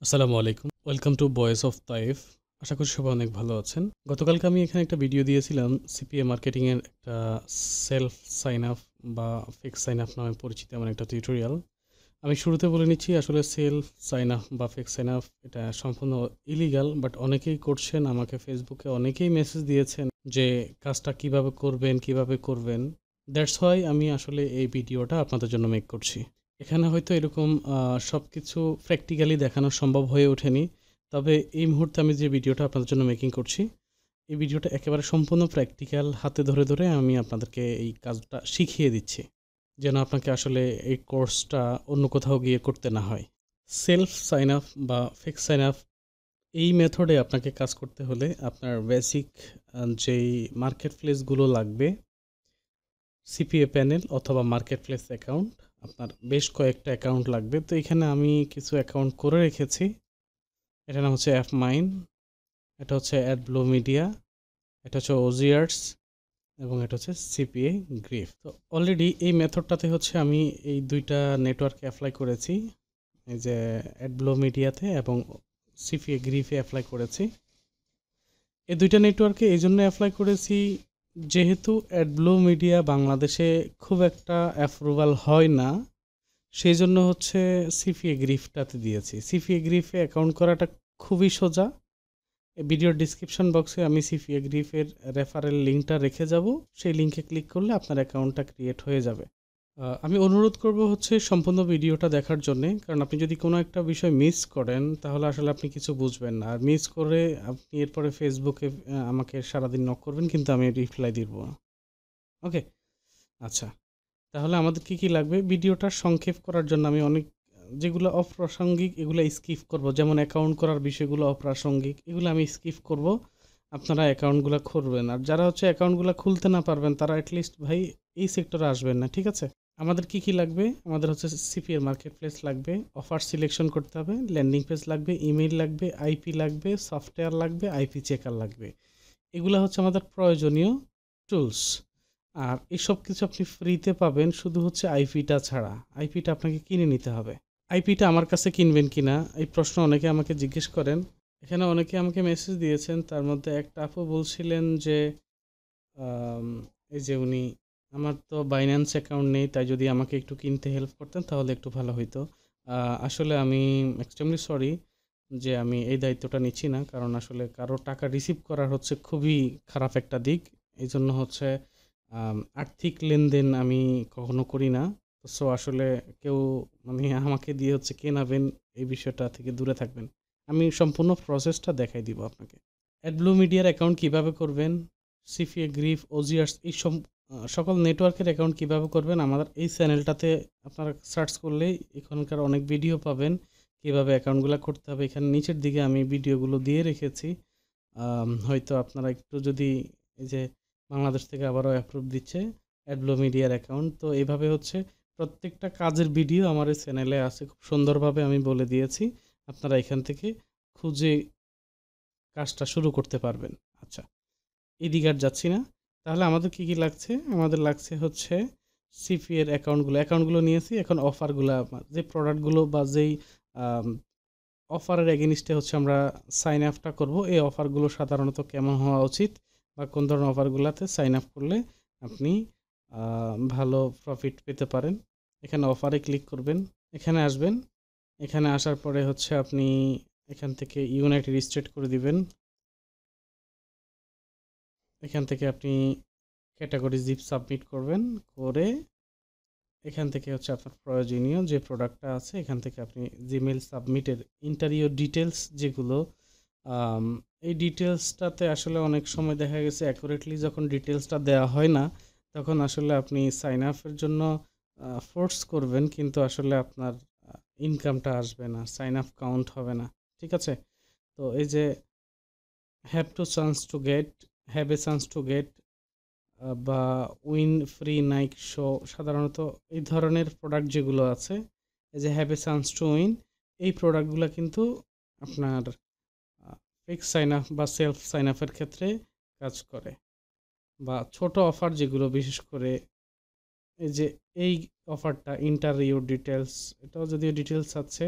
আসসালামু আলাইকুম। Welcome to voice of Taif. আশা করি সবাই অনেক ভালো আছেন। গতকালকে আমি এখানে একটা ভিডিও দিয়েছিলাম সিপিএ মার্কেটিং এর একটা সেলফ সাইন আপ বা ফিক্স সাইন আপ নামে পরিচিত এমন একটা টিউটোরিয়াল। আমি শুরুতে বলে নিচ্ছি আসলে সেলফ সাইন আপ বা ফিক্স সাইন আপ এটা সম্পূর্ণ ইলিগাল, বাট অনেকেই করছেন। আমাকে ফেসবুকে অনেকেই মেসেজ দিয়েছেন যে কাজটা কিভাবে করবেন। দ্যাটস হোয়াই আমি আসলে এই ভিডিওটা আপনাদের জন্য মেক করছি। এখানে হয়তো এরকম সব কিছু প্র্যাকটিক্যালি দেখানো সম্ভব হয়ে ওঠেনি। তবে এই মুহূর্তে আমি যে ভিডিওটা আপনাদের জন্য মেকিং করছি, এই ভিডিওটা একেবারে সম্পূর্ণ প্র্যাকটিক্যাল, হাতে ধরে ধরে আমি আপনাদেরকে এই কাজটা শিখিয়ে দিচ্ছি, যেন আপনাকে আসলে এই কোর্সটা অন্য কোথাও গিয়ে করতে না হয়। সেলফ সাইন আপ বা ফিক্স সাইন আপ, এই মেথডে আপনাকে কাজ করতে হলে আপনার বেসিক যেই মার্কেট প্লেসগুলো লাগবে, সিপিএ প্যানেল অথবা মার্কেট প্লেস অ্যাকাউন্ট, আপনার বেশ কয়েকটা অ্যাকাউন্ট লাগবে। তো এখানে আমি কিছু অ্যাকাউন্ট করে রেখেছি। এটার নাম হচ্ছে অ্যাপ মাইন, এটা হচ্ছে অ্যাডব্লো মিডিয়া, এটা হচ্ছে ওজিয়ার্স এবং এটা হচ্ছে সিপিএ গ্রিফ। তো অলরেডি এই মেথডটাতে হচ্ছে আমি এই দুইটা নেটওয়ার্কে অ্যাপ্লাই করেছি, এই যে অ্যাডব্লো মিডিয়াতে এবং সিপিএ গ্রিফে অ্যাপ্লাই করেছি। এই দুইটা নেটওয়ার্কে এই জন্য অ্যাপ্লাই করেছি যেহেতু অ্যাডব্লো মিডিয়া বাংলাদেশে খুব একটা অ্যাপ্রুভাল হয় না, সেই জন্য হচ্ছে সিপিএ গ্রিফটাতে দিয়েছি। সিপিএ গ্রিফে অ্যাকাউন্ট করাটা খুবই সোজা। ভিডিওর ডিসক্রিপশন বক্সে আমি সিপিএ গ্রিফের রেফারেল লিঙ্কটা রেখে যাব, সেই লিঙ্কে ক্লিক করলে আপনার অ্যাকাউন্টটা ক্রিয়েট হয়ে যাবে। আমি অনুরোধ করব হচ্ছে সম্পূর্ণ ভিডিওটা দেখার জন্যে, কারণ আপনি যদি কোনো একটা বিষয় মিস করেন তাহলে আসলে আপনি কিছু বুঝবেন না। আর মিস করে আপনি এরপরে ফেসবুকে আমাকে সারাদিন নক করবেন, কিন্তু আমি রিপ্লাই দিব না। ওকে, আচ্ছা। তাহলে আমাদের কি লাগবে, ভিডিওটা সংক্ষেপ করার জন্য আমি অনেক যেগুলো অপ্রাসঙ্গিক এগুলো স্কিপ করব, যেমন অ্যাকাউন্ট করার বিষয়গুলো অপ্রাসঙ্গিক, এগুলো আমি স্কিপ করব। আপনারা অ্যাকাউন্টগুলো খুলবেন, আর যারা হচ্ছে অ্যাকাউন্টগুলো খুলতে না পারবেন তারা অ্যাটলিস্ট ভাই এই সেক্টরে আসবেন না, ঠিক আছে? আমাদের কি লাগবে, আমাদের হচ্ছে সিপিএর মার্কেট প্লেস লাগবে, অফার সিলেকশন করতে হবে, ল্যান্ডিং পেজ লাগবে, ইমেইল লাগবে, আইপি লাগবে, সফটওয়্যার লাগবে, আইপি চেকার লাগবে। এগুলো হচ্ছে আমাদের প্রয়োজনীয় টুলস। আর এই সব কিছু আপনি ফ্রিতে পাবেন, শুধু হচ্ছে আইপিটা ছাড়া। আইপিটা আপনাকে কিনে নিতে হবে। আইপিটা আমার কাছে কিনবেন কিনা এই প্রশ্ন অনেকে আমাকে জিজ্ঞেস করেন। এখানে অনেকে আমাকে মেসেজ দিয়েছেন, তার মধ্যে একটা আপু বলছিলেন যে আম, এই যে উনি, আমার তো বাইন্যান্স অ্যাকাউন্ট নেই, তাই যদি আমাকে একটু কিনতে হেল্প করতেন তাহলে একটু ভালো হইতো। আসলে আমি এক্সট্রিমলি সরি যে আমি এই দায়িত্বটা নিচ্ছি না, কারণ আসলে কারো টাকা রিসিভ করার হচ্ছে খুবই খারাপ একটা দিক। এই জন্য হচ্ছে আর্থিক লেনদেন আমি কখনো করি না। সো আসলে কেউ মানে আমাকে দিয়ে হচ্ছে কেনাবেন, এই বিষয়টা থেকে দূরে থাকবেন। আমি সম্পূর্ণ প্রসেসটা দেখাই দিব আপনাকে। অ্যাডব্লু মিডিয়ার অ্যাকাউন্ট কিভাবে করবেন, সিপিএ গ্রিফ, ওজিয়ার্স, এই সকল নেটওয়ার্কের অ্যাকাউন্ট কিভাবে করবেন, আমাদের এই চ্যানেলটাতে আপনারা সার্চ করলেই এখানকার অনেক ভিডিও পাবেন কিভাবে অ্যাকাউন্টগুলো করতে হবে। এখানে নিচের দিকে আমি ভিডিওগুলো দিয়ে রেখেছি। হয়তো আপনারা একটু যদি, এই যে বাংলাদেশ থেকে আবারও অ্যাপ্রুভ দিচ্ছে অ্যাডব্লো মিডিয়ার অ্যাকাউন্ট, তো এইভাবে হচ্ছে প্রত্যেকটা কাজের ভিডিও আমার এই চ্যানেলে আছে, খুব সুন্দরভাবে আমি বলে দিয়েছি। আপনারা এখান থেকে খুঁজে কাজটা শুরু করতে পারবেন। আচ্ছা, এদিকে আর যাচ্ছি না। তাহলে আমাদের কি লাগছে, আমাদের লাগছে হচ্ছে সিপি এর অ্যাকাউন্টগুলো নিয়েছি। এখন অফারগুলো, যে প্রোডাক্টগুলো বা যেই অফারের এগেনিস্টে হচ্ছে আমরা সাইন আপটা করব, এই অফারগুলো সাধারণত কেমন হওয়া উচিত বা কোন ধরনের অফারগুলোতে সাইন আপ করলে আপনি ভালো প্রফিট পেতে পারেন। এখানে অফারে ক্লিক করবেন, এখানে আসবেন। এখানে আসার পরে হচ্ছে আপনি এখান থেকে ইউনাইটেড স্টেট করে দিবেন। এখান থেকে আপনি ক্যাটাগরি জিপ সাবমিট করবেন, করে এখান থেকে হচ্ছে আপনার প্রয়োজনীয় যে প্রোডাক্টটা আছে এখান থেকে আপনি জিমেল সাবমিটের ইন্টারিয়র ডিটেলস যেগুলো, আম, এই ডিটেলসটাতে আসলে অনেক সময় দেখা গেছে অ্যাকুরেটলি যখন ডিটেলসটা দেওয়া হয় না, তখন আসলে আপনি সাইন আপের জন্য ফোর্স করবেন, কিন্তু আসলে আপনার ইনকামটা আসবে না, সাইন আপ কাউন্ট হবে না, ঠিক আছে? তো এই যে have a chance to get বা উইন ফ্রি নাইক শো, সাধারণত এই ধরনের প্রোডাক্ট যেগুলো আছে, এই যে have a chance to win, এই প্রোডাক্টগুলো কিন্তু আপনার ফিক্স সাইন আপ বা সেলফ সাইন আপের ক্ষেত্রে কাজ করে। বা ছোট অফার যেগুলো, বিশেষ করে এই যে এই অফারটা ইন্টার ইউর ডিটেলস, এটাও যদিও ডিটেলস আছে,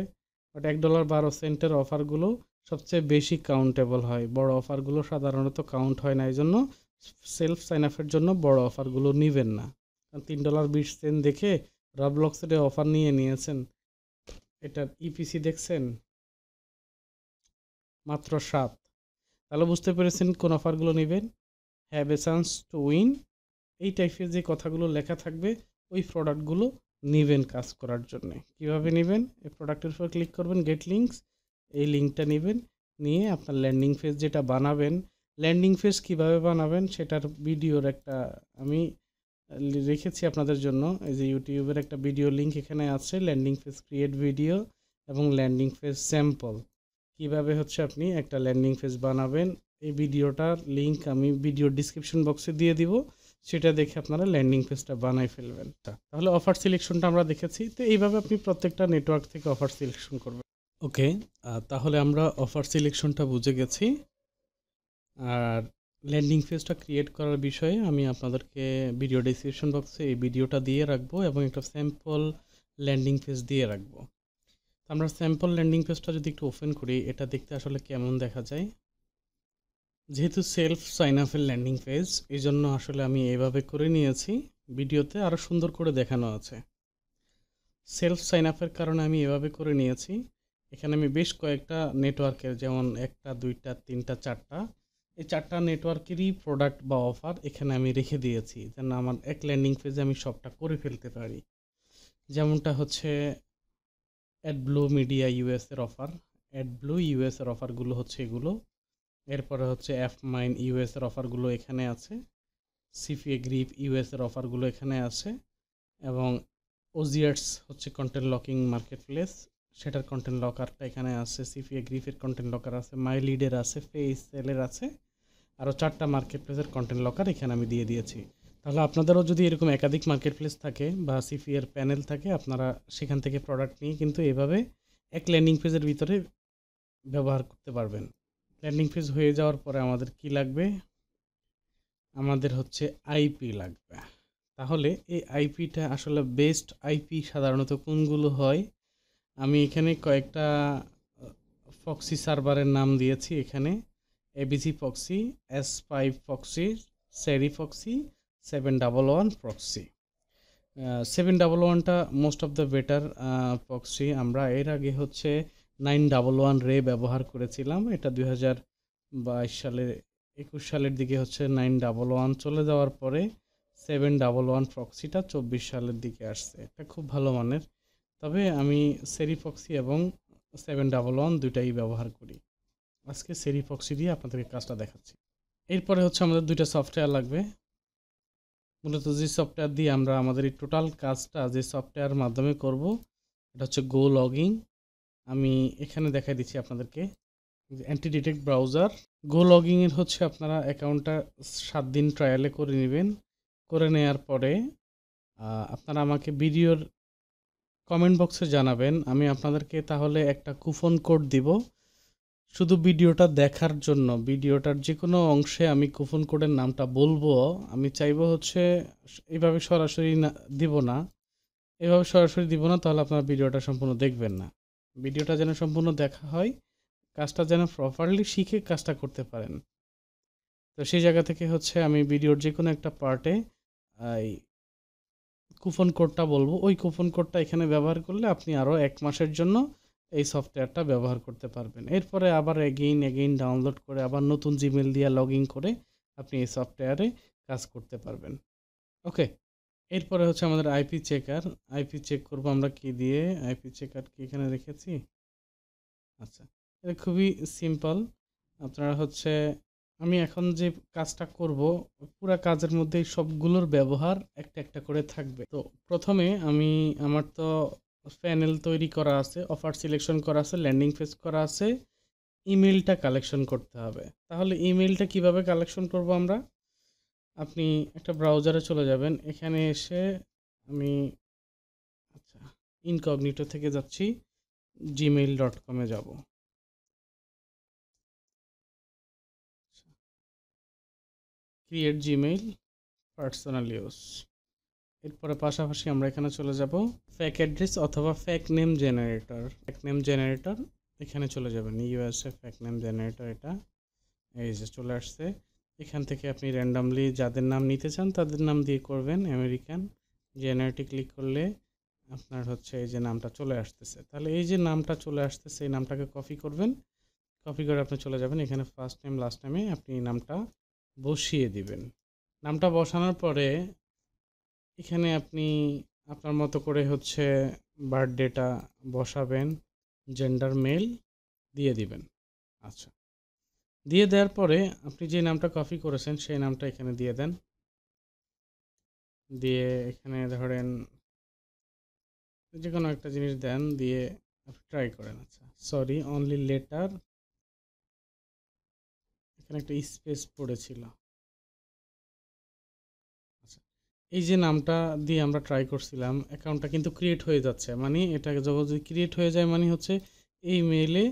বাট $1.12 অফারগুলো সবচেয়ে বেশি কাউন্টেবল হয়, বড় অফারগুলো সাধারণত কাউন্ট হয় না, এই জন্য সেলফ সাইন আপের জন্য বড় অফারগুলো নেবেন না। কারণ $3.20 দেখে রবলক্সের অফার নিয়েছেন, এটার ইপিসি দেখছেন মাত্র 7, তাহলে বুঝতে পেরেছেন কোন অফারগুলো নেবেন। Have a chance to win, এই টাইপের যে কথাগুলো লেখা থাকবে ওই প্রোডাক্টগুলো নেবেন কাজ করার জন্য। কিভাবে নেবেন? এই প্রোডাক্টের উপর ক্লিক করবেন, গেট লিঙ্কস, এই লিঙ্কটা নেবেন, নিয়ে আপনার ল্যান্ডিং পেজ যেটা বানাবেন, ল্যান্ডিং পেজ কিভাবে বানাবেন সেটার ভিডিওর একটা আমি রেখেছি আপনাদের জন্য। এই যে ইউটিউবের একটা ভিডিও লিঙ্ক এখানে আছে, ল্যান্ডিং পেজ ক্রিয়েট ভিডিও এবং ল্যান্ডিং পেজ স্যাম্পল, কিভাবে হচ্ছে আপনি একটা ল্যান্ডিং পেজ বানাবেন। এই ভিডিওটার লিঙ্ক আমি ভিডিও ডিসক্রিপশন বক্সে দিয়ে দিব, সেটা দেখে আপনারা ল্যান্ডিং পেজটা বানাই ফেলবেন। তাহলে অফার সিলেকশনটা আমরা দেখেছি, তো এইভাবে আপনি প্রত্যেকটা নেটওয়ার্ক থেকে অফার সিলেকশন করবেন। ওকে, তাহলে আমরা অফার সিলেকশনটা বুঝে গেছি। আর ল্যান্ডিং পেজটা ক্রিয়েট করার বিষয়ে আমি আপনাদেরকে ভিডিও ডিসক্রিপশন বক্সে এই ভিডিওটা দিয়ে রাখবো এবং একটা স্যাম্পল ল্যান্ডিং পেজ দিয়ে রাখবো। আমরা স্যাম্পল ল্যান্ডিং পেজটা যদি একটু ওপেন করি, এটা দেখতে আসলে কেমন দেখা যায়। যেহেতু সেলফ সাইন আপের ল্যান্ডিং পেজ, এই জন্য আসলে আমি এইভাবে করে নিয়েছি, ভিডিওতে আরও সুন্দর করে দেখানো আছে। সেলফ সাইন আপের কারণে আমি এভাবে করে নিয়েছি। এখানে আমি বেশ কয়েকটা নেটওয়ার্কের, যেমন 1টা 2টা 3টা 4টা, এই 4টা নেটওয়ার্কেরই প্রোডাক্ট বা অফার এখানে আমি রেখে দিয়েছি, যেন আমার এক ল্যান্ডিং পেজে আমি সবটা করে ফেলতে পারি। যেমনটা হচ্ছে অ্যাডব্লু মিডিয়া ইউএসের অফার, অ্যাডব্লু ইউএসের অফারগুলো হচ্ছে এগুলো। এরপরে হচ্ছে এফ মাইন ইউএসের অফারগুলো এখানে আছে, সিপিএ গ্রিপ ইউএসের অফারগুলো এখানে আছে, এবং ওজিয়ার্স হচ্ছে কন্টেন্ট লকিং মার্কেট প্লেস, সেটার কন্টেন্ট লকারটা এখানে আছে, সিপিএ গ্রিপের কন্টেন্ট লকার আছে, মাই লিডের আছে, ফেস সেলের আছে, আরও 4টা মার্কেট প্লেসের কন্টেন্ট লকার এখানে আমি দিয়ে দিয়েছি। তাহলে আপনাদেরও যদি এরকম একাধিক মার্কেট প্লেস থাকে বা সিপিএর প্যানেল থাকে, আপনারা সেখান থেকে প্রোডাক্ট নিয়ে কিন্তু এভাবে এক ল্যান্ডিং পেজের ভিতরে ব্যবহার করতে পারবেন। ল্যান্ডিং পেজ হয়ে যাওয়ার পরে আমাদের কি লাগবে? আমাদের হচ্ছে আইপি লাগবে। তাহলে এই আইপিটা আসলে বেস্ট আইপি সাধারণত কোনগুলো হয়? আমি এখানে কয়েকটা ফক্সি সার্ভারের নাম দিয়েছি, এখানে ABC proxy, S5 proxy, Cherry proxy, 711 proxy. 711টা most of the better proxy. আমরা এর আগে হচ্ছে 911 রে ব্যবহার করেছিলাম, এটা 2022 সালে 21 সালের দিকে হচ্ছে 911 চলে যাওয়ার পরে 711 ফক্সিটা 24 সালের দিকে আসছে, এটা খুব ভালো মানের। তবে আমি সেরি ফক্সি এবং 711 দুইটাই ব্যবহার করি। আজকে সেরি ফক্সি দিয়ে আপনাদেরকে কাজটা দেখাচ্ছি। এরপরে হচ্ছে আমাদের দুইটা সফটওয়্যার লাগবে। মূলত যে সফটওয়্যার দিয়ে আমরা আমাদের এই টোটাল কাজটা যে সফটওয়্যার মাধ্যমে করব, এটা হচ্ছে গো লগিং। আমি এখানে দেখাই দিচ্ছি আপনাদেরকে, অ্যান্টি ডিটেক্ট ব্রাউজার। গো লগিংয়ের হচ্ছে আপনারা অ্যাকাউন্টটা 7 দিন ট্রায়ালে করে নেবেন। করে নেওয়ার পরে আপনারা আমাকে ভিডিওর কমেন্ট বক্সে জানাবেন, আমি আপনাদেরকে তাহলে একটা কুপন কোড দিব শুধু ভিডিওটা দেখার জন্য। ভিডিওটার যে কোনো অংশে আমি কুপন কোডের নামটা বলবো, আমি চাইবো হচ্ছে এইভাবে সরাসরি না দিব না, এভাবে সরাসরি দিব না, তাহলে আপনার ভিডিওটা সম্পূর্ণ দেখবেন না। ভিডিওটা যেন সম্পূর্ণ দেখা হয়, কাজটা যেন প্রপারলি শিখে কাজটা করতে পারেন। তো সেই জায়গা থেকে হচ্ছে আমি ভিডিওর যে কোনো একটা পার্টে এই কুপন কোডটা বলবো, ওই কুপন কোডটা এখানে ব্যবহার করলে আপনি আরও 1 মাসের জন্য এই সফটওয়্যারটা ব্যবহার করতে পারবেন। এরপরে আবার এগেইন ডাউনলোড করে আবার নতুন জিমেল দিয়ে লগ ইন করে আপনি এই সফটওয়্যারে কাজ করতে পারবেন। ওকে, এরপরে হচ্ছে আমাদের আইপি চেকার। আইপি চেক করবো আমরা কি দিয়ে? আইপি চেকার কি এখানে রেখেছি? আচ্ছা, এটা খুবই সিম্পল। আপনারা হচ্ছে, আমি এখন যে কাজটা করব পুরা কাজের মধ্যে সবগুলোর ব্যবহার একটা একটা করে থাকবে। তো প্রথমে আমি, আমার তো প্যানেল তৈরি করা আছে, অফার সিলেকশন করা আছে, ল্যান্ডিং পেজ করা আছে, ইমেলটা কালেকশন করতে হবে। তাহলে ইমেলটা কিভাবে কালেকশন করব আমরা? আপনি একটা ব্রাউজারে চলে যাবেন, এখানে এসে আমি, আচ্ছা, ইনকগনিটো থেকে যাচ্ছি, gmail.com-এ যাব। Create Gmail, personal use. এরপরে পাশাপাশি আমরা এখানে চলে যাব ফেক অ্যাড্রেস অথবা fake name generator. Fake name generator এখানে চলে যাবেন, ইউএসএ ফেক নেম জেনারেটর, এটা এই যে চলে আসছে। এখান থেকে আপনি র্যান্ডামলি যাদের নাম নিতে চান তাদের নাম দিয়ে করবেন। আমেরিকান জেনারেটে ক্লিক করলে আপনার হচ্ছে এই যে নামটা চলে আসতেছে। তাহলে এই যে নামটা চলে আসতেছে এই নামটাকে কপি করবেন, কপি করে আপনি চলে যাবেন এখানে ফার্স্ট নেম লাস্ট নেমে আপনি নামটা বসিয়ে দিবেন। নামটা বসানোর পরে এখানে আপনি আপনার মতো করে হচ্ছে বার্থডেটা বসাবেন, জেন্ডার মেল দিয়ে দিবেন। আচ্ছা, দিয়ে দেওয়ার পরে আপনি যে নামটা কপি করেছেন সেই নামটা এখানে দিয়ে দেন। দিয়ে এখানে ধরেন যে কোনো একটা জিনিস দেন, দিয়ে আপনি ট্রাই করেন। আচ্ছা, সরি অনলি লেটার, এখানে একটা স্পেস পড়েছিল। আচ্ছা, এই যে নামটা দিয়ে আমরা ট্রাই করছিলাম, অ্যাকাউন্টটা কিন্তু ক্রিয়েট হয়ে যাচ্ছে। মানে এটাকে যখন যদি ক্রিয়েট হয়ে যায় মানে হচ্ছে এই মেইলে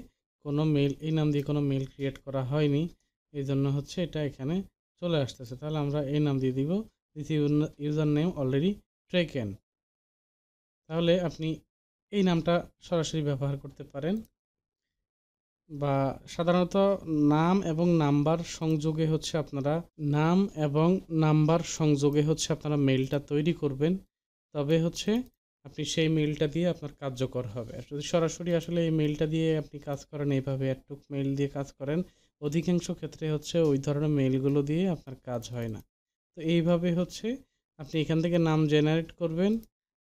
কোনো মেল, এই নাম দিয়ে কোনো মেল ক্রিয়েট করা হয়নি, এই জন্য হচ্ছে এটা এখানে চলে আসতেছে। তাহলে আমরা এই নাম দিয়ে দিব, দিস ইউজার নেম অলরেডি ট্রেকেন। তাহলে আপনি এই নামটা সরাসরি ব্যবহার করতে পারেন, বা সাধারণত নাম এবং নাম্বার সংযোগে হচ্ছে আপনারা নাম এবং নাম্বার সংযোগে হচ্ছে আপনারা মেইলটা তৈরি করবেন, তবে হচ্ছে আপনি সেই মেইলটা দিয়ে আপনার কার্যকর হবে। আর যদি সরাসরি আসলে এই মেইলটা দিয়ে আপনি কাজ করেন, এইভাবে অ্যাডটুক মেইল দিয়ে কাজ করেন, অধিকাংশ ক্ষেত্রে হচ্ছে ওই ধরনের মেইলগুলো দিয়ে আপনার কাজ হয় না। তো এইভাবে হচ্ছে আপনি এখান থেকে নাম জেনারেট করবেন,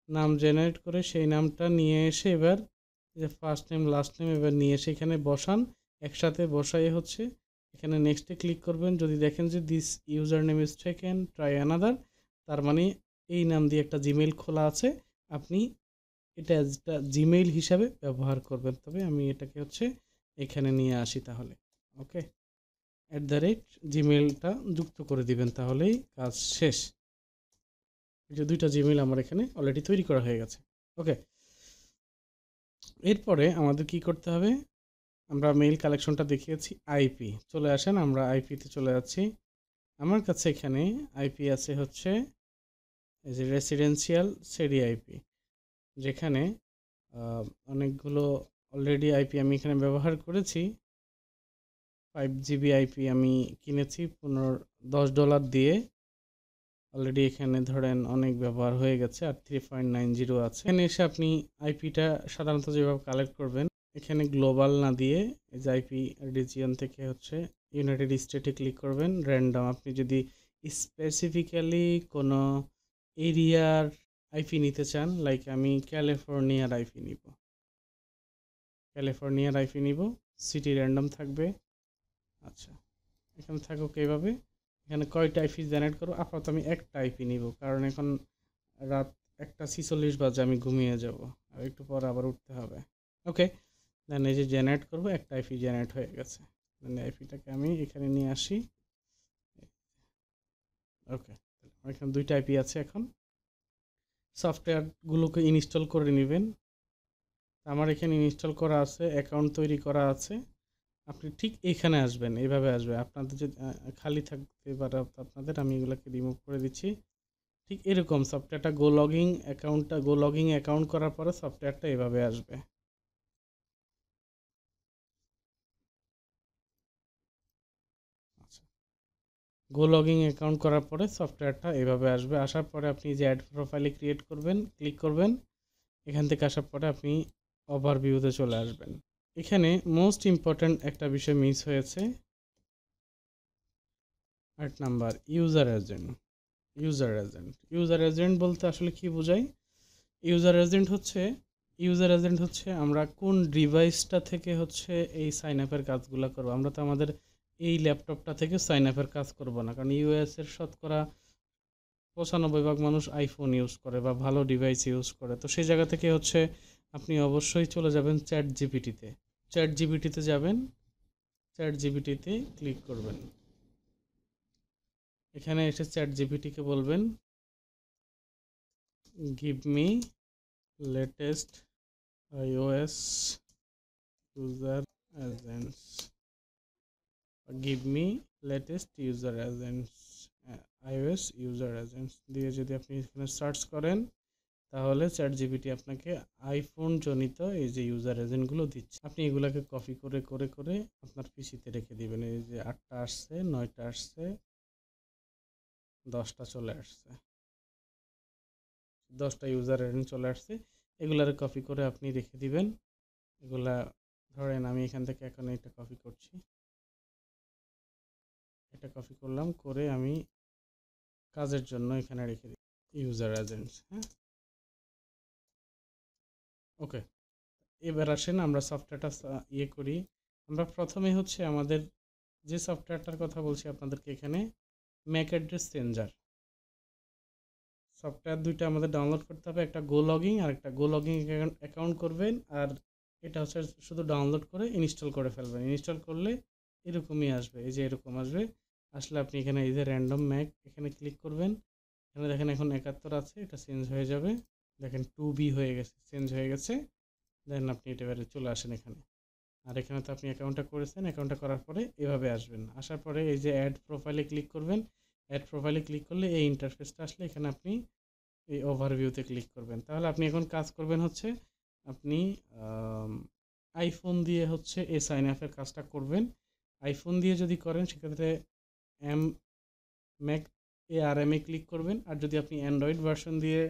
নাম জেনারেট করে সেই নামটা নিয়ে এসে এবার যে ফার্স্ট নেম লাস্ট নেম এবার নিয়ে এসে এখানে বসান, একসাথে বসাই হচ্ছে এখানে নেক্সটে ক্লিক করবেন। যদি দেখেন যে this user name is taken try another, তার মানে এই নাম দিয়ে একটা জিমেইল খোলা আছে, আপনি এটা একটা জিমেইল হিসাবে ব্যবহার করবেন। তবে আমি এটাকে হচ্ছে এখানে নিয়ে আসি তাহলে, ওকে, জিমেইলটা যুক্ত করে দিবেন, তাহলেই কাজ শেষ। এই যে দুইটা জিমেইল আমার এখানে অলরেডি তৈরি করা হয়ে গেছে, ওকে। এরপরে আমাদের কি করতে হবে, আমরা মেইল কালেকশনটা দেখিয়েছি, আইপি চলে আসেন, আমরা আইপিতে চলে যাচ্ছি। আমার কাছে এখানে আইপি আছে হচ্ছে এই যে রেসিডেন্সিয়াল সেডি আইপি, যেখানে অনেকগুলো অলরেডি আইপি আমি এখানে ব্যবহার করেছি। 5 GB আইপি আমি কিনেছি $10 দিয়ে, অলরেডি এখানে ধরেন অনেক ব্যবহার হয়ে গেছে, আর 3.90 আছে। এখানে এসে আপনি আইপিটা সাধারণত যেভাবে কালেক্ট করবেন, এখানে গ্লোবাল না দিয়ে এই যে আইপি রিজিয়ন থেকে হচ্ছে ইউনাইটেড স্টেটে ক্লিক করবেন, র্যান্ডম। আপনি যদি স্পেসিফিক্যালি কোনো এরিয়ার আইপি নিতে চান, লাইক আমি ক্যালিফোর্নিয়ার আইপি নিব, সিটি র্যান্ডম থাকবে। আচ্ছা, এখানে থাকুক এইভাবে। এখানে কয়টা আইপি জেনারেট করবো, আপাতত আমি একটা আইপি নিব, কারণ এখন রাত 1:46 বাজে, আমি ঘুমিয়ে যাব, আর একটু পর আবার উঠতে হবে, ওকে। দেন এই যে জেনারেট করবো, একটা আইপি জেনারেট হয়ে গেছে। দেন আইপিটাকে আমি এখানে নিয়ে আসি, ওকে। আমার এখানে দুইটা আইপি আছে। এখন সফটওয়্যারগুলোকে ইনস্টল করে নেবেন। আমার এখানে ইনস্টল করা আছে, অ্যাকাউন্ট তৈরি করা আছে। আপনি ঠিক এখানে আসবেন, এইভাবে আসবে, আপনাদের যে খালি থাকতে পারে আপনাদের, আমি এগুলোকে রিমুভ করে দিচ্ছি। ঠিক এরকম সফটওয়্যারটা গো লগিং অ্যাকাউন্ট করার পরে সফটওয়্যারটা এভাবে আসবে। আচ্ছা, গো লগিং অ্যাকাউন্ট করার পরে সফটওয়্যারটা এভাবে আসবে। আসার পরে আপনি যে অ্যাড প্রোফাইলে ক্রিয়েট করবেন, ক্লিক করবেন। এখান থেকে আসার পরে আপনি ওভারভিউতে চলে আসবেন। এখানে মোস্ট ইম্পর্ট্যান্ট একটা বিষয় মিস হয়েছে, 8 নাম্বার, ইউজার এজেন্ট বলতে আসলে কি বোঝায়? ইউজার এজেন্ট হচ্ছে আমরা কোন ডিভাইসটা থেকে হচ্ছে এই সাইন আপের কাজগুলো করবো। আমরা তো আমাদের এই ল্যাপটপটা থেকে সাইন আপের কাজ করব না, কারণ ইউএসের শতকরা 95% মানুষ আইফোন ইউজ করে বা ভালো ডিভাইস ইউজ করে। তো সেই জায়গা থেকে হচ্ছে আপনি অবশ্যই চলে যাবেন চ্যাট জিপিটিতে যাবেন, চ্যাট জিপিটিতে ক্লিক করবেন। এখানে এসে চ্যাট জিপিটিকে বলবেন give me latest iOS user agents, give me latest user agents, iOS user agents দিয়ে যদি আপনি এখানে সার্চ করেন, তাহলে চ্যাটজিপিটি আপনাকে আইফোন জনিত এই যে ইউজার এজেন্টগুলো দিচ্ছে। আপনি এগুলাকে কপি করে করে করে আপনার পিসিতে রেখে দিবেন। এই যে 8টা আসছে, 9টা আসছে, 10টা চলে আসছে, 10টা ইউজার এজেন্ট চলে আসছে। এগুলার কপি করে আপনি রেখে দিবেন। এগুলা ধরেন আমি এখান থেকে এখন এটা কপি করছি, এটা কপি করলাম, করে আমি কাজের জন্য এখানে রেখে দিই ইউজার এজেন্টস। হ্যাঁ, ওকে। এবার আসেন আমরা সফটওয়্যারটা করি। আমরা প্রথমে হচ্ছে আমাদের যে সফটওয়্যারটার কথা বলছি আপনাদেরকে এখানে, ম্যাক অ্যাড্রেস চেঞ্জার সফটওয়্যার দুইটা আমাদের ডাউনলোড করতে হবে। একটা গো লগিং আর একটা গো লগিং অ্যাকাউন্ট করবেন, আর এটা হচ্ছে শুধু ডাউনলোড করে ইনস্টল করে ফেলবেন। ইনস্টল করলে এরকমই আসবে, এই যে এরকম আসবে। আসলে আপনি এখানে এই যে র্যান্ডম ম্যাক এখানে ক্লিক করবেন। এখানে দেখেন এখন 71 আছে, এটা চেঞ্জ হয়ে যাবে। দেখেন 2B হয়ে গেছে, চেঞ্জ হয়ে গেছে। দেন আপনি এটা এবারে চলে আসেন এখানে। আর এখানে তো আপনি অ্যাকাউন্টটা করেছেন, অ্যাকাউন্টটা করার পরে এভাবে আসবেন। আসার পরে এই যে অ্যাড প্রোফাইলে ক্লিক করবেন। অ্যাড প্রোফাইলে ক্লিক করলে এই ইন্টারফেসটা আসলে এখানে আপনি এই ওভারভিউতে ক্লিক করবেন। তাহলে আপনি এখন কাজ করবেন হচ্ছে আপনি আইফোন দিয়ে হচ্ছে এই সাইন আপের কাজটা করবেন। আইফোন দিয়ে যদি করেন সেক্ষেত্রে এম ম্যাক ARM-এ ক্লিক করবেন। আর যদি আপনি অ্যান্ড্রয়েড ভার্সন দিয়ে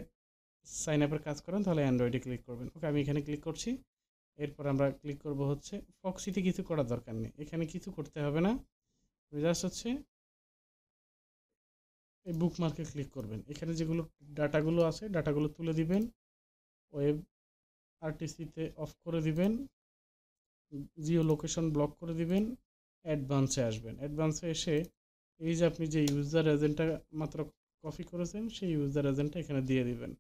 সাইন আপের কাজ করেন তাহলে অ্যান্ড্রয়েডে ক্লিক করবেন। ওকে, আমি এখানে ক্লিক করছি। এরপর আমরা ক্লিক করব হচ্ছে ফক্সিতে, কিছু করার দরকার নেই, এখানে কিছু করতে হবে না। জাস্ট হচ্ছে এই বুকমার্কে ক্লিক করবেন। এখানে যেগুলো ডাটাগুলো আছে ডাটাগুলো তুলে দিবেন, ওয়েব আরটিসিতে অফ করে দিবেন, জিও লোকেশন ব্লক করে দিবেন, অ্যাডভান্সে আসবেন। অ্যাডভান্সে এসে এই যে আপনি যে ইউজার এজেন্টটা মাত্র কপি করেছেন সেই ইউজার এজেন্টটা এখানে দিয়ে দিবেন।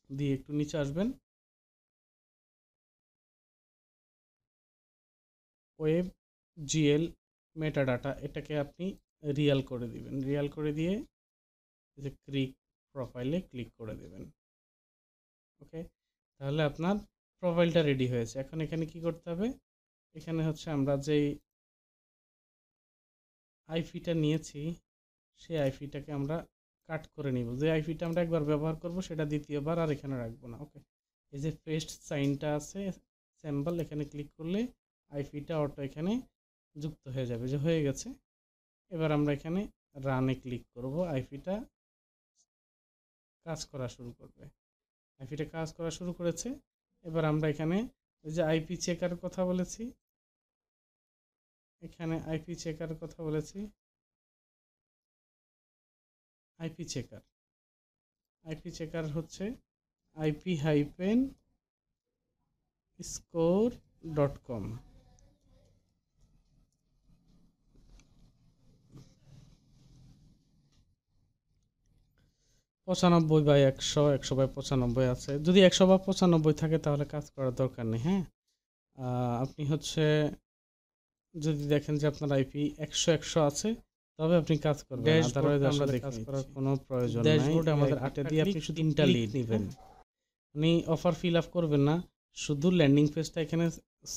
দিয়ে একটু নিচে আসবেন, ওয়েব জিএল মেটা ডাটা এটাকে আপনি রিয়াল করে দিবেন। রিয়াল করে দিয়ে যে ক্লিক প্রোফাইলে ক্লিক করে দেবেন। ওকে, তাহলে আপনার প্রোফাইলটা রেডি হয়েছে। এখন এখানে কি করতে হবে, এখানে হচ্ছে আমরা যেই আইপিটা নিয়েছি সেই আইপিটাকে আমরা কাট করে নিব। যে আইপিটা আমরা একবার ব্যবহার করব সেটা দ্বিতীয়বার আর এখানে রাখবো না। ওকে, এই যে পেস্ট সাইনটা আছে সিম্বল, এখানে ক্লিক করলে আইপিটা অটো এখানে যুক্ত হয়ে যাবে। যে হয়ে গেছে, এবার আমরা এখানে রানে ক্লিক করব। আইপিটা কাজ করা শুরু করবে। আইপিটা কাজ করা শুরু করেছে। এবার আমরা এখানে এই যে আইপি চেকার কথা বলেছি, এখানে আইপি চেকার কথা বলেছি, আইপি চেকার হচ্ছে IP-score.com। 95/100, 100/95 আছে। যদি 100/95 থাকে তাহলে কাজ করার দরকার নেই। হ্যাঁ, আপনি হচ্ছে যদি দেখেন যে আপনার আইপি 100 আছে তবে আপনি কাজ করবেন, আদারওয়াইজ আমরা কাজ করার কোনো প্রয়োজন নাই। ড্যাশবোর্ডে আমাদের 8টা দিয়ে আপনি শুধু 3টা লিড নেবেন। আপনি অফার ফিল আপ করবেন না, শুধু ল্যান্ডিং পেজটা এখানে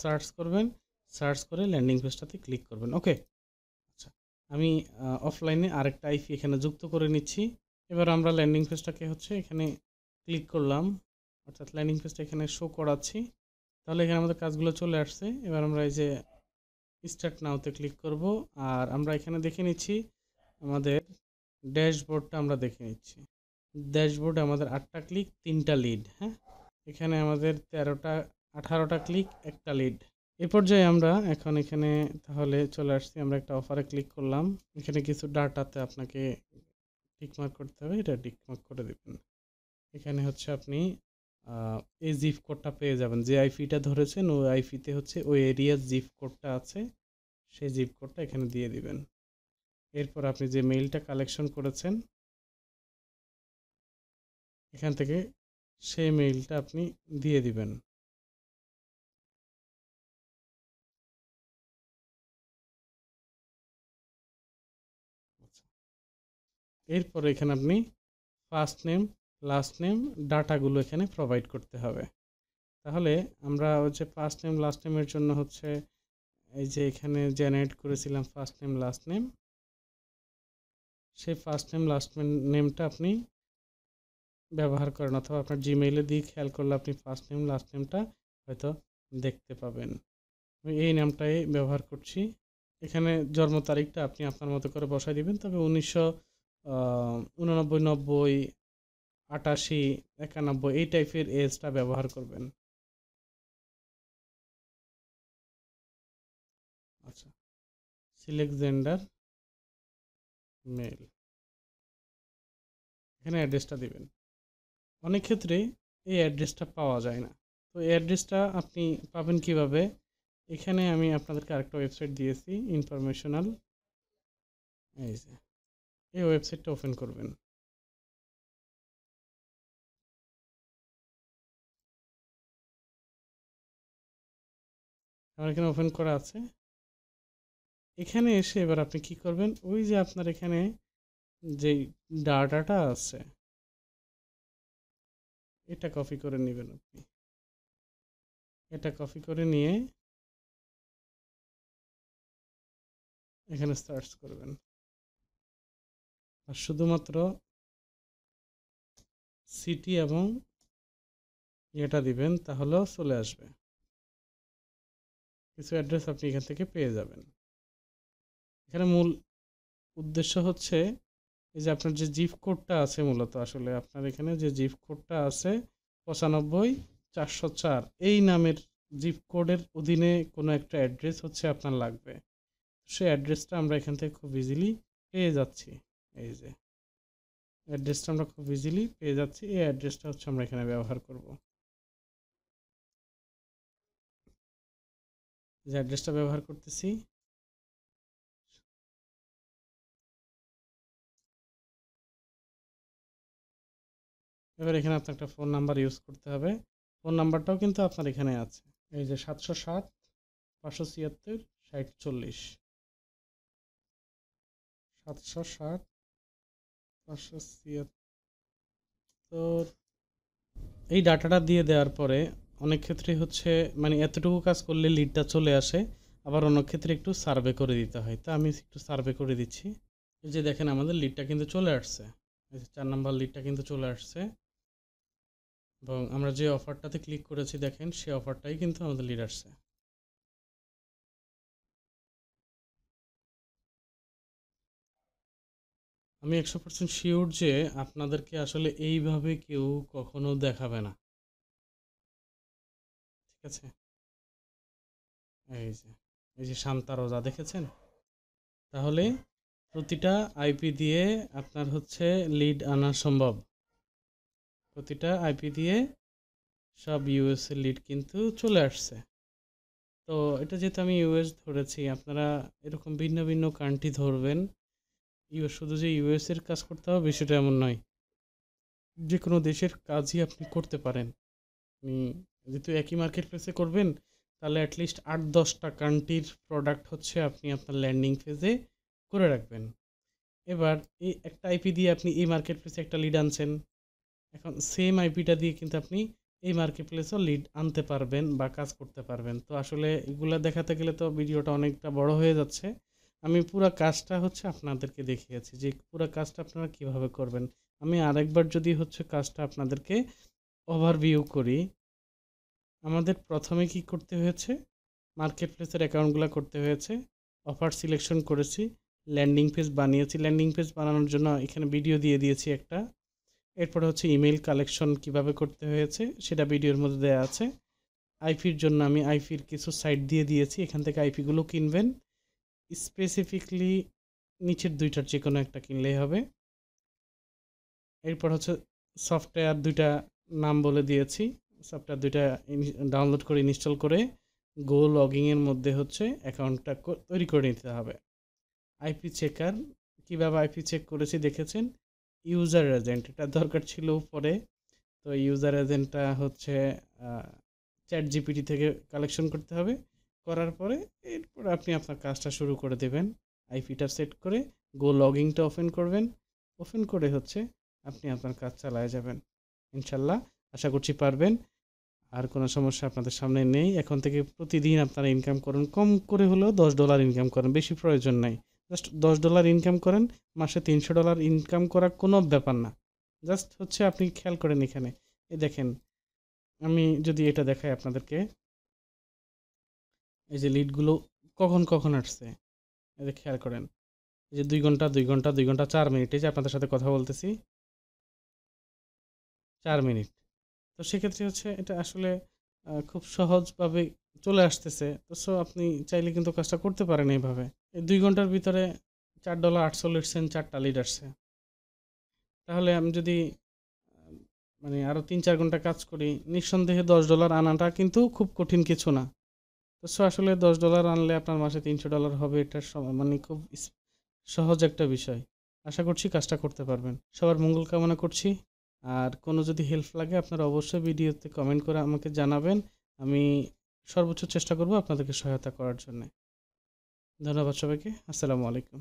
সার্চ করবেন, সার্চ করে ল্যান্ডিং পেজটাতে ক্লিক করবেন। ওকে, আচ্ছা, আমি অফলাইনে আরেকটা আইপি এখানে যুক্ত করে নিচ্ছি। এবার আমরা ল্যান্ডিং পেজটাকে হচ্ছে এখানে ক্লিক করলাম, অর্থাৎ ল্যান্ডিং পেজটা এখানে শো করাচ্ছি। তাহলে এখানে আমাদের কাজগুলো চলে আসছে। এবার আমরা এই যে স্টার্ট নাওতে ক্লিক করব, আর আমরা এখানে দেখে নিচ্ছি আমাদের ড্যাশবোর্ডটা। আমরা দেখে নিচ্ছি ড্যাশবোর্ডে আমাদের 8টা ক্লিক 3টা লিড। হ্যাঁ, এখানে আমাদের 18টা ক্লিক 1টা লিড। এ পর্যায়ে আমরা এখন এখানে তাহলে চলে আসছি। আমরা একটা অফারে ক্লিক করলাম, এখানে কিছু ডাটাতে আপনাকে টিকমার্ক করতে হবে, এটা টিকমার্ক করে দেবেন। এখানে হচ্ছে আপনি এই জিপ কোডটা পেয়ে যাবেন। যে আইপিটা ধরেছেন ওই আইপিতে হচ্ছে ওই এরিয়ার জিপ কোডটা আছে, সেই জিপ কোডটা এখানে দিয়ে দিবেন। এরপর আপনি যে মেইলটা কালেকশন করেছেন এখান থেকে সেই মেইলটা আপনি দিয়ে দিবেন। এরপর এখানে আপনি ফার্স্ট নেম, লাস্ট নেম, ডাটাগুলো এখানে প্রোভাইড করতে হবে। তাহলে আমরা হচ্ছে ফার্স্ট নেম লাস্ট নেমের জন্য হচ্ছে এই যে এখানে জেনারেট করেছিলাম ফার্স্ট নেম লাস্ট নেম, সেই ফার্স্ট নেম লাস্ট নেমটা আপনি ব্যবহার করেন, অথবা আপনার জিমেইলে দিয়ে খেয়াল করলে আপনি ফার্স্ট নেম লাস্ট নেমটা হয়তো দেখতে পাবেন। আমি এই নামটাই ব্যবহার করছি। এখানে জন্ম তারিখটা আপনি আপনার মতো করে বসাই দিবেন, তবে 1989, 90, 88, 91 এই টাইপের এজটা ব্যবহার করবেন। আচ্ছা, সিলেক্ট জেন্ডার মেল, এখানে অ্যাড্রেসটা দিবেন। অনেক ক্ষেত্রে এই অ্যাড্রেসটা পাওয়া যায় না, তো এই অ্যাড্রেসটা আপনি পাবেন কিভাবে? এখানে আমি আপনাদেরকে আরেকটা ওয়েবসাইট দিয়েছি, ইনফরমেশনাল। এই যে এই ওয়েবসাইটটা ওপেন করবেন। আমার এখানে ওপেন করা আছে। এখানে এসে এবার আপনি কি করবেন, ওই যে আপনার এখানে যেই ডাটাটা আছে এটা কপি করে নেবেন আপনি। এটা কপি করে নিয়ে এখানে সার্চ করবেন, আর শুধুমাত্র সিটি এবং এটা দিবেন, তাহলেও চলে আসবে। কিছু অ্যাড্রেস আপনি এখান থেকে পেয়ে যাবেন। এখানে মূল উদ্দেশ্য হচ্ছে এই যে আপনার যে জিপ কোডটা আছে, মূলত আসলে আপনার এখানে যে জিপ কোডটা আছে 95,404, এই নামের জিপ কোডের অধীনে কোনো একটা অ্যাড্রেস হচ্ছে আপনার লাগবে। সেই অ্যাড্রেসটা আমরা এখান থেকে খুব ইজিলি পেয়ে যাচ্ছি। এই যে অ্যাড্রেসটা আমরা খুব ইজিলি পেয়ে যাচ্ছি, এই অ্যাড্রেসটা হচ্ছে আমরা এখানে ব্যবহার করব। যে অ্যাড্রেসটা ব্যবহার করতেছি, এবার এখানে আপনার একটা ফোন নাম্বার ইউজ করতে হবে। ফোন নাম্বারটাও কিন্তু আপনার এখানে আছে, এই যে 707-576-6040, 707-576। এই ডাটাটা দিয়ে দেওয়ার পরে অনেক ক্ষেত্রে হচ্ছে মানে এতটুকু কাজ করলে লিডটা চলে আসে, আবার অনেক ক্ষেত্রে একটু সার্ভে করে দিতে হয়। তো আমি একটু সার্ভে করে দিচ্ছি। এই যে দেখেন আমাদের লিডটা কিন্তু চলে আসছে, এই যে 4 নাম্বার লিডটা কিন্তু চলে আসছে, এবং আমরা যে অফারটাতে ক্লিক করেছি দেখেন সেই অফারটাই কিন্তু আমাদের লিড আসছে। আমি 100% শিওর যে আপনাদেরকে আসলে এইভাবে কেউ কখনো দেখাবে না, ঠিক আছে? এই যে এই যে শান্তা রোজা দেখেছেন? তাহলে প্রতিটা আইপি দিয়ে আপনার হচ্ছে লিড আনা সম্ভব। প্রতিটা আইপি দিয়ে সব ইউএস এর লিড কিন্তু চলে আসছে। তো এটা যেহেতু আমি ইউএস ধরেছি, আপনারা এরকম ভিন্ন ভিন্ন কান্ট্রি ধরবেন। শুধু যে ইউএস এর কাজ করতে হবে বিষয়টা এমন নয়, যে কোনো দেশের কাজই আপনি করতে পারেন। আপনি যেহেতু একই মার্কেট প্লেসে করবেন, তাহলে অ্যাটলিস্ট 8-10টা কান্ট্রির প্রোডাক্ট হচ্ছে আপনি আপনার ল্যান্ডিং ফেজে করে রাখবেন। এবার এই একটা আইপি দিয়ে আপনি এই মার্কেট প্লেসে একটা লিড আনছেন, এখন সেম আইপিটা দিয়ে কিন্তু আপনি এই মার্কেট প্লেসেও লিড আনতে পারবেন বা কাজ করতে পারবেন। তো আসলে এগুলা দেখাতে গেলে তো ভিডিওটা অনেকটা বড় হয়ে যাচ্ছে। আমি পুরা কাজটা হচ্ছে আপনাদেরকে দেখিয়েছি যে পুরা কাজটা আপনারা কিভাবে করবেন। আমি আরেকবার যদি হচ্ছে কাজটা আপনাদেরকে ওভারভিউ করি, আমাদের প্রথমে কি করতে হয়েছে, মার্কেট প্লেসের অ্যাকাউন্টগুলো করতে হয়েছে, অফার সিলেকশন করেছি, ল্যান্ডিং পেজ বানিয়েছি। ল্যান্ডিং পেজ বানানোর জন্য এখানে ভিডিও দিয়ে দিয়েছি একটা। এরপরে হচ্ছে ইমেল কালেকশন কিভাবে করতে হয়েছে সেটা ভিডিওর মধ্যে দেওয়া আছে। আইপির জন্য আমি আইপির কিছু সাইট দিয়ে দিয়েছি, এখান থেকে আইপিগুলো কিনবেন। স্পেসিফিকলি নিচের দুইটার যে কোনো একটা কিনলেই হবে। এরপর হচ্ছে সফটওয়্যার দুইটা নাম বলে দিয়েছি, সফটওয়্যার দুইটা ডাউনলোড করে ইনস্টল করে গো লগিংয়ের মধ্যে হচ্ছে অ্যাকাউন্টটা তৈরি করে নিতে হবে। আইপি চেকার কীভাবে আইপি চেক করেছি দেখেছেন, ইউজার এজেন্ট এটা দরকার ছিল পরে। তো ইউজার এজেন্টটা হচ্ছে চ্যাট জিপিটি থেকে কালেকশন করতে হবে, করার পরে এরপর আপনি আপনার কাজটা শুরু করে দেবেন। আইপিটা সেট করে গো লগিংটা ওপেন করবেন, ওপেন করে হচ্ছে আপনি আপনার কাজ চালায় যাবেন ইনশাল্লাহ। আশা করছি পারবেন, আর কোনো সমস্যা আপনাদের সামনে নেই। এখন থেকে প্রতিদিন আপনারা ইনকাম করুন, কম করে হলেও $10 ইনকাম করেন, বেশি প্রয়োজন নাই। জাস্ট $10 ইনকাম করেন, মাসে $300 ইনকাম করা কোনো ব্যাপার না। জাস্ট হচ্ছে আপনি খেয়াল করেন এখানে, এই দেখেন আমি যদি এটা দেখাই আপনাদেরকে, এই যে লিডগুলো কখন কখন আসছে, এই যে খেয়াল করেন, এই যে 2 ঘন্টা 2 ঘন্টা 2 ঘন্টা 4 মিনিট, এই যে আপনাদের সাথে কথা বলতেছি 4 মিনিট। তো সেক্ষেত্রে হচ্ছে এটা আসলে খুব সহজভাবে চলে আসতেছে। তো সো আপনি চাইলে কিন্তু কাজটা করতে পারেন এইভাবে। এই 2 ঘন্টার ভিতরে $4.48 4টা লিড আসছে। তাহলে আমি যদি আ মানে আরো ৩-৪ ঘন্টা কাজ করি, নিঃসন্দেহে $10 আনাটা কিন্তু খুব কঠিন কিছু না। তো সো আসলে $10 আনলে আপনার মাসে $300 হবে, এটা মানে খুব সহজ একটা বিষয়। আশা করছি কাজটা করতে পারবেন। সবার মঙ্গল কামনা করছি। আর কোনো যদি হেল্প লাগে আপনারা অবশ্যই ভিডিওতে কমেন্ট করে আমাকে জানাবেন। আমি সর্বোচ্চ চেষ্টা করব আপনাদেরকে সহায়তা করার জন্যে। ধন্যবাদ সবাইকে। আসসালামু আলাইকুম।